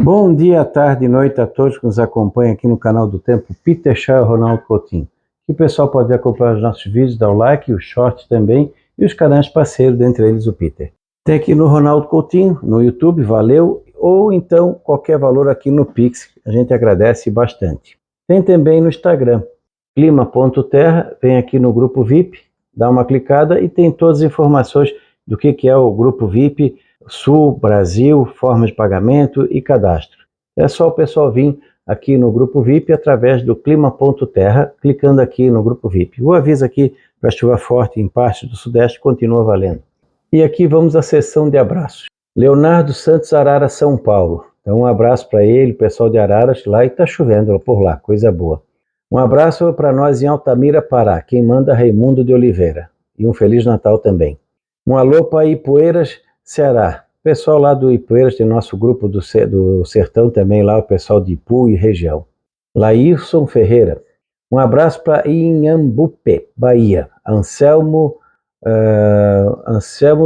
Bom dia, tarde e noite a todos que nos acompanham aqui no canal do Tempo, Peter Shaw e Ronaldo Coutinho. Aqui o pessoal pode acompanhar os nossos vídeos, dar o like, os shorts também e os canais parceiros, dentre eles o Peter. Tem aqui no Ronaldo Coutinho, no YouTube, valeu, ou então qualquer valor aqui no Pix, a gente agradece bastante. Tem também no Instagram, clima.terra, vem aqui no grupo VIP, dá uma clicada e tem todas as informações do que é o grupo VIP, Sul, Brasil, forma de pagamento e cadastro. É só o pessoal vir aqui no grupo VIP através do clima.terra, clicando aqui no grupo VIP. O aviso aqui para chuva forte em parte do Sudeste continua valendo. E aqui vamos à sessão de abraços. Leonardo Santos, Arara, São Paulo. Então um abraço para ele, pessoal de Araras lá, e está chovendo por lá, coisa boa. Um abraço para nós em Altamira, Pará. Quem manda é Raimundo de Oliveira. E um Feliz Natal também. Um alô para Ipueiras, Ceará. O pessoal lá do Ipueiras tem nosso grupo do Sertão também lá, o pessoal de Ipu e região. Laírson Ferreira. Um abraço para Inhambupe, Bahia. Anselmo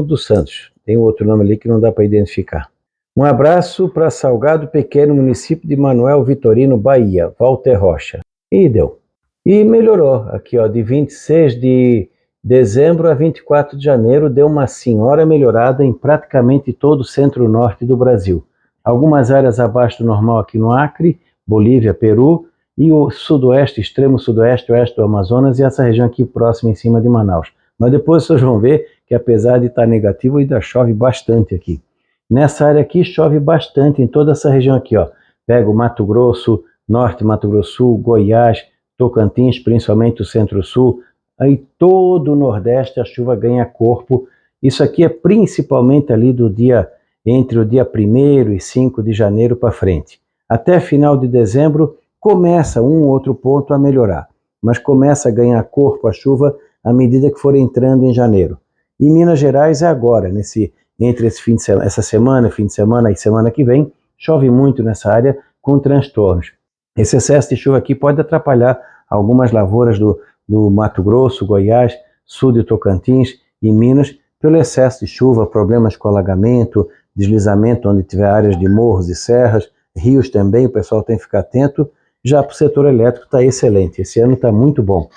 dos Santos. Tem outro nome ali que não dá para identificar. Um abraço para Salgado Pequeno, município de Manuel Vitorino, Bahia. Walter Rocha. E deu. E melhorou aqui, ó, de 26 de dezembro a 24 de janeiro, deu uma senhora melhorada em praticamente todo o centro-norte do Brasil. Algumas áreas abaixo do normal aqui no Acre, Bolívia, Peru, e o sudoeste, extremo sudoeste, oeste do Amazonas, e essa região aqui próxima em cima de Manaus. Mas depois vocês vão ver que apesar de estar negativo, ainda chove bastante aqui. Nessa área aqui chove bastante em toda essa região aqui, ó. Pega o Mato Grosso, Norte, Mato Grosso Sul, Goiás, Tocantins, principalmente o Centro-Sul, aí todo o Nordeste a chuva ganha corpo. Isso aqui é principalmente ali entre o dia 1º e 5 de janeiro para frente. Até final de dezembro começa um ou outro ponto a melhorar, mas começa a ganhar corpo a chuva à medida que for entrando em janeiro. Em Minas Gerais é agora, entre esse fim de semana, essa semana, fim de semana e semana que vem, chove muito nessa área com transtornos. Esse excesso de chuva aqui pode atrapalhar algumas lavouras do Mato Grosso, Goiás, sul de Tocantins e Minas, pelo excesso de chuva, problemas com alagamento, deslizamento onde tiver áreas de morros e serras, rios também, o pessoal tem que ficar atento. Já para o setor elétrico está excelente, esse ano está muito bom.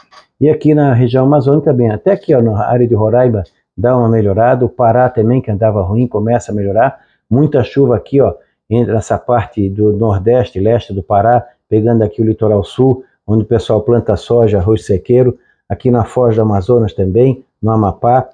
E aqui na região amazônica, bem, até aqui ó, na área de Roraima dá uma melhorada, o Pará também, que andava ruim, começa a melhorar. Muita chuva aqui, ó, nessa parte do nordeste, leste do Pará, pegando aqui o litoral sul, onde o pessoal planta soja, arroz sequeiro, aqui na Foz do Amazonas também, no Amapá,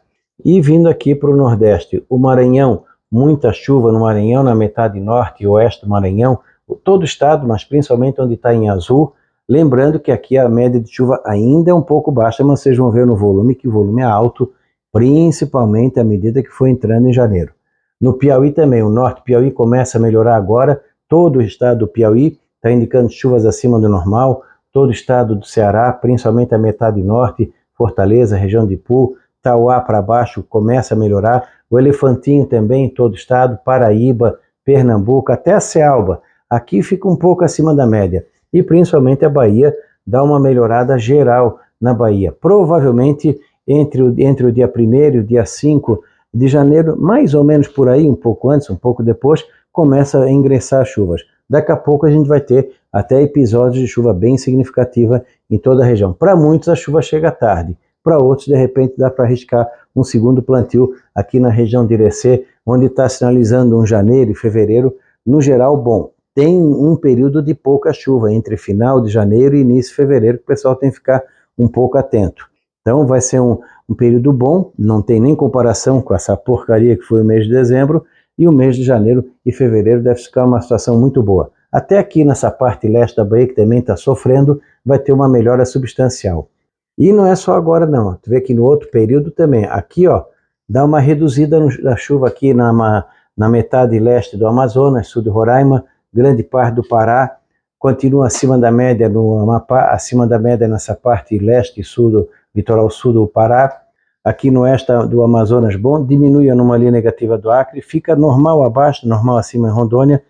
e vindo aqui para o Nordeste, o Maranhão, muita chuva no Maranhão, na metade norte e oeste do Maranhão, todo o estado, mas principalmente onde está em azul, lembrando que aqui a média de chuva ainda é um pouco baixa, mas vocês vão ver no volume que o volume é alto, principalmente à medida que for entrando em janeiro. No Piauí também, o norte Piauí começa a melhorar agora, todo o estado do Piauí está indicando chuvas acima do normal, todo o estado do Ceará, principalmente a metade norte, Fortaleza, região de Ipu, Tauá para baixo começa a melhorar, o Elefantinho também, todo o estado, Paraíba, Pernambuco, até a Cealba, aqui fica um pouco acima da média, e principalmente a Bahia dá uma melhorada geral na Bahia, provavelmente entre o dia 1º e o dia 5 de janeiro, mais ou menos por aí, um pouco antes, um pouco depois, começa a ingressar chuvas. Daqui a pouco a gente vai ter até episódios de chuva bem significativa em toda a região. Para muitos a chuva chega tarde, para outros de repente dá para arriscar um segundo plantio aqui na região de Irecê, onde está sinalizando um janeiro e fevereiro, no geral bom. Tem um período de pouca chuva entre final de janeiro e início de fevereiro, que o pessoal tem que ficar um pouco atento. Então vai ser um período bom, não tem nem comparação com essa porcaria que foi o mês de dezembro, e o mês de janeiro e fevereiro deve ficar uma situação muito boa. Até aqui nessa parte leste da Bahia, que também está sofrendo, vai ter uma melhora substancial. E não é só agora não, tu vê que no outro período também, aqui ó, dá uma reduzida na chuva aqui na metade leste do Amazonas, sul de Roraima, grande parte do Pará, continua acima da média no Amapá, acima da média nessa parte leste e sul do litoral sul do Pará, aqui no oeste do Amazonas bom, diminui a anomalia negativa do Acre, fica normal abaixo, normal acima em Rondônia,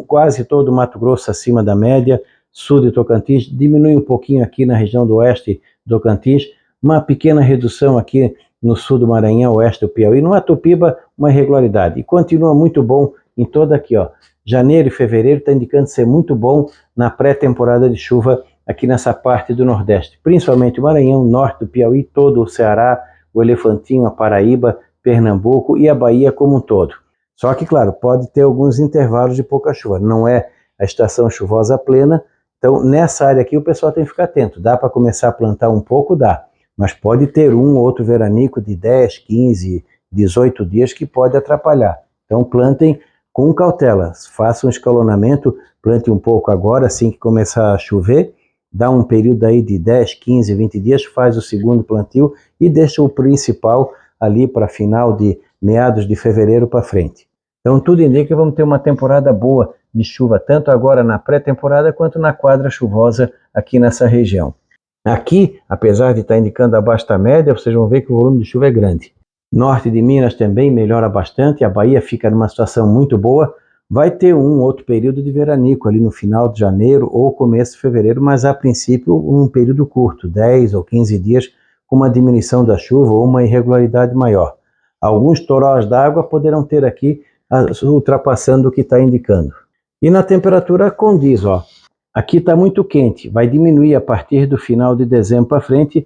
quase todo o Mato Grosso acima da média, sul de Tocantins, diminui um pouquinho aqui na região do oeste do Tocantins, uma pequena redução aqui no sul do Maranhão, oeste do Piauí, no Matopiba, uma irregularidade, e continua muito bom em toda aqui, ó, janeiro e fevereiro está indicando ser muito bom na pré-temporada de chuva aqui nessa parte do Nordeste, principalmente o Maranhão, norte do Piauí, todo o Ceará, o Elefantinho, a Paraíba, Pernambuco e a Bahia como um todo. Só que, claro, pode ter alguns intervalos de pouca chuva, não é a estação chuvosa plena, então nessa área aqui o pessoal tem que ficar atento. Dá para começar a plantar um pouco? Dá, mas pode ter um ou outro veranico de 10, 15, 18 dias que pode atrapalhar. Então plantem com cautela, façam um escalonamento, plante um pouco agora, assim que começar a chover, dá um período aí de 10, 15, 20 dias, faz o segundo plantio e deixa o principal ali para final de meados de fevereiro para frente. Então tudo indica que vamos ter uma temporada boa de chuva, tanto agora na pré-temporada quanto na quadra chuvosa aqui nessa região. Aqui, apesar de estar indicando abaixo da média, vocês vão ver que o volume de chuva é grande. Norte de Minas também melhora bastante, a Bahia fica numa situação muito boa, vai ter um outro período de veranico ali no final de janeiro ou começo de fevereiro, mas a princípio um período curto, 10 ou 15 dias, com uma diminuição da chuva ou uma irregularidade maior. Alguns torós d'água poderão ter aqui, ultrapassando o que está indicando. E na temperatura condiz, ó, aqui está muito quente, vai diminuir a partir do final de dezembro para frente,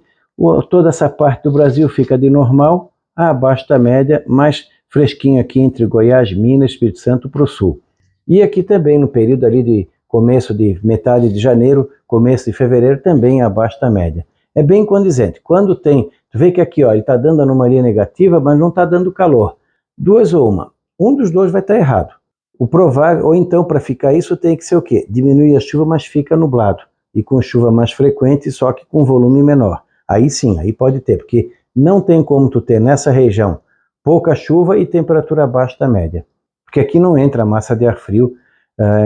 toda essa parte do Brasil fica de normal, abaixo da média, mais fresquinho aqui entre Goiás, Minas, Espírito Santo para o sul. E aqui também no período ali de começo de metade de janeiro, começo de fevereiro, também abaixo da média. É bem condizente. Quando tem, tu vê que aqui ó, ele está dando anomalia negativa, mas não está dando calor. Duas ou uma. Um dos dois vai estar errado. O provável, ou então para ficar isso tem que ser o quê? Diminuir a chuva, mas fica nublado. E com chuva mais frequente, só que com volume menor. Aí sim, aí pode ter, porque não tem como tu ter nessa região pouca chuva e temperatura abaixo da média. Porque aqui não entra massa de ar frio.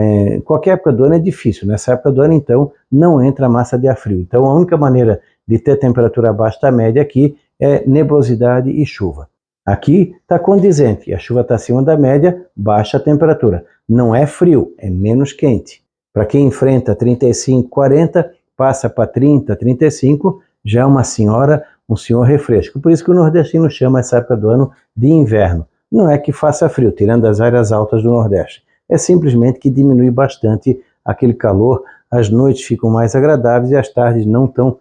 Em qualquer época do ano é difícil. Nessa época do ano, então, não entra massa de ar frio. Então, a única maneira de ter temperatura abaixo da média aqui é nebulosidade e chuva. Aqui está condizente. A chuva está acima da média, baixa a temperatura. Não é frio, é menos quente. Para quem enfrenta 35, 40, passa para 30, 35, já é uma senhora, um senhor refresco. Por isso que o nordestino chama essa época do ano de inverno. Não é que faça frio, tirando as áreas altas do Nordeste. É simplesmente que diminui bastante aquele calor, as noites ficam mais agradáveis e as tardes não tão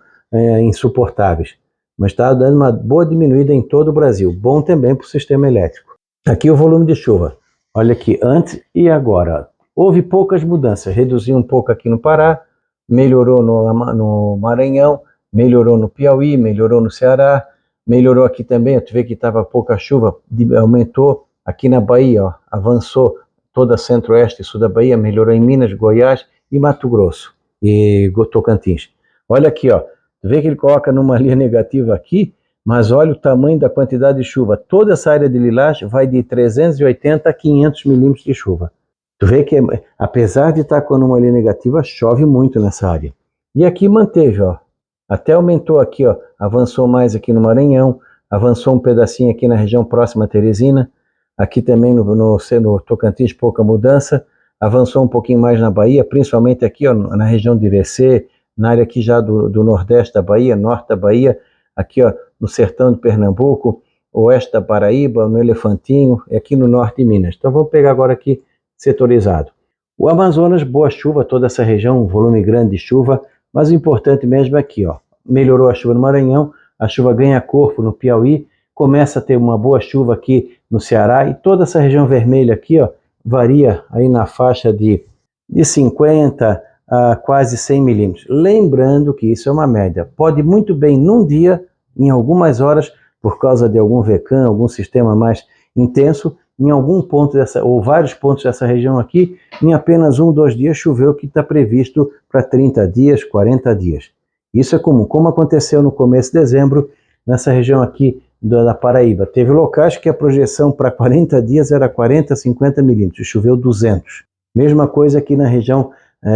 insuportáveis. Mas está dando uma boa diminuída em todo o Brasil, bom também para o sistema elétrico. Aqui o volume de chuva, olha aqui, antes e agora. Houve poucas mudanças, reduziu um pouco aqui no Pará, melhorou no Maranhão, melhorou no Piauí, melhorou no Ceará, melhorou aqui também, tu vê que estava pouca chuva, aumentou aqui na Bahia, ó, avançou toda centro-oeste e sul da Bahia, melhorou em Minas, Goiás e Mato Grosso e Tocantins. Olha aqui, ó, tu vê que ele coloca numa linha negativa aqui, mas olha o tamanho da quantidade de chuva. Toda essa área de Lilás vai de 380 a 500 milímetros de chuva. Tu vê que, apesar de estar com uma linha negativa, chove muito nessa área. E aqui manteve, ó, até aumentou aqui, ó, avançou mais aqui no Maranhão, avançou um pedacinho aqui na região próxima a Teresina, aqui também no Tocantins pouca mudança, avançou um pouquinho mais na Bahia, principalmente aqui ó, na região de Irecê, na área aqui já do nordeste da Bahia, norte da Bahia, aqui ó, no sertão de Pernambuco, oeste da Paraíba, no Elefantinho, e aqui no norte de Minas. Então vamos pegar agora aqui setorizado. O Amazonas, boa chuva, toda essa região, um volume grande de chuva, mas o importante mesmo é aqui, ó, melhorou a chuva no Maranhão, a chuva ganha corpo no Piauí, começa a ter uma boa chuva aqui no Ceará e toda essa região vermelha aqui, ó, varia aí na faixa de 50 a quase 100 milímetros. Lembrando que isso é uma média. Pode muito bem num dia, em algumas horas, por causa de algum VECAM, algum sistema mais intenso, em algum ponto dessa, ou vários pontos dessa região aqui, em apenas 1, 2 dias choveu o que está previsto para 30 dias, 40 dias. Isso é comum, como aconteceu no começo de dezembro, nessa região aqui da Paraíba. Teve locais que a projeção para 40 dias era 40, 50 milímetros, choveu 200. Mesma coisa aqui na região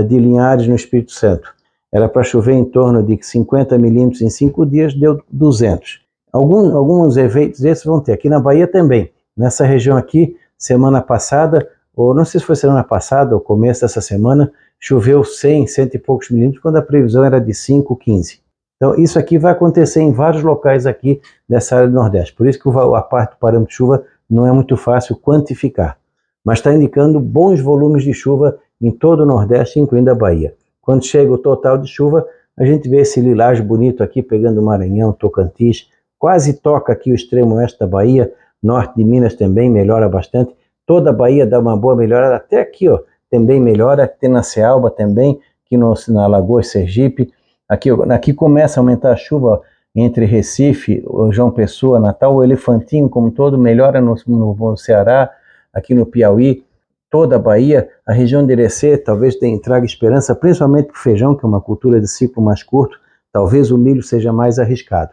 de Linhares, no Espírito Santo. Era para chover em torno de 50 milímetros em 5 dias, deu 200. Alguns eventos desses vão ter. Aqui na Bahia também. Nessa região aqui, semana passada, ou não sei se foi semana passada ou começo dessa semana, choveu 100, 100 e poucos milímetros, quando a previsão era de 5, 15. Então isso aqui vai acontecer em vários locais aqui dessa área do Nordeste. Por isso que a parte do parâmetro de chuva não é muito fácil quantificar. mas está indicando bons volumes de chuva em todo o Nordeste, incluindo a Bahia. Quando chega o total de chuva, a gente vê esse lilás bonito aqui pegando Maranhão, Tocantins, quase toca aqui o extremo oeste da Bahia, norte de Minas também melhora bastante, toda a Bahia dá uma boa melhorada, até aqui ó, também melhora, tem na Cealba também, aqui na Lagoa Sergipe, aqui começa a aumentar a chuva ó, entre Recife, João Pessoa, Natal, o Elefantinho como todo melhora no Ceará, aqui no Piauí, toda a Bahia, a região de Irecê talvez traga esperança, principalmente para o feijão, que é uma cultura de ciclo mais curto, talvez o milho seja mais arriscado.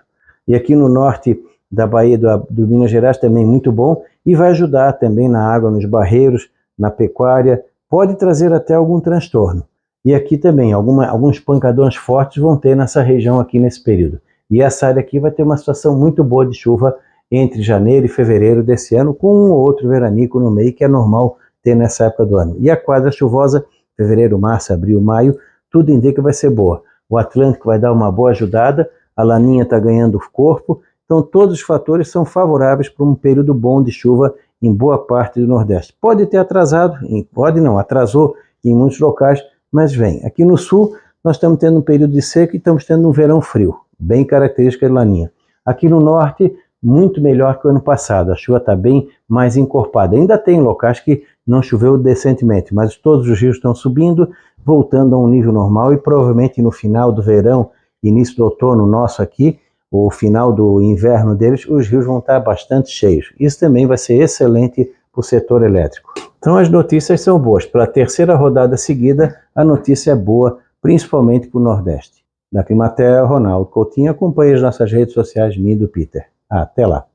E aqui no norte da Bahia, do Minas Gerais, também muito bom, e vai ajudar também na água, nos barreiros, na pecuária, pode trazer até algum transtorno. E aqui também, alguns pancadões fortes vão ter nessa região aqui nesse período. E essa área aqui vai ter uma situação muito boa de chuva entre janeiro e fevereiro desse ano, com um ou outro veranico no meio, que é normal ter nessa época do ano. E a quadra chuvosa, fevereiro, março, abril, maio, tudo indica que vai ser boa. O Atlântico vai dar uma boa ajudada, a Laninha está ganhando corpo, então todos os fatores são favoráveis para um período bom de chuva em boa parte do Nordeste. Pode ter atrasado, pode não, atrasou em muitos locais, mas vem. Aqui no Sul, nós estamos tendo um período de seca e estamos tendo um verão frio, bem característica da Laninha. Aqui no Norte, muito melhor que o ano passado, a chuva está bem mais encorpada. Ainda tem locais que não choveu decentemente, mas todos os rios estão subindo, voltando a um nível normal e provavelmente no final do verão, início do outono nosso aqui, o final do inverno deles, os rios vão estar bastante cheios. Isso também vai ser excelente para o setor elétrico. Então as notícias são boas. Para a terceira rodada seguida, a notícia é boa, principalmente para o Nordeste. Da Climatea, Ronaldo Coutinho, acompanhe as nossas redes sociais, minha e do Peter. Até lá!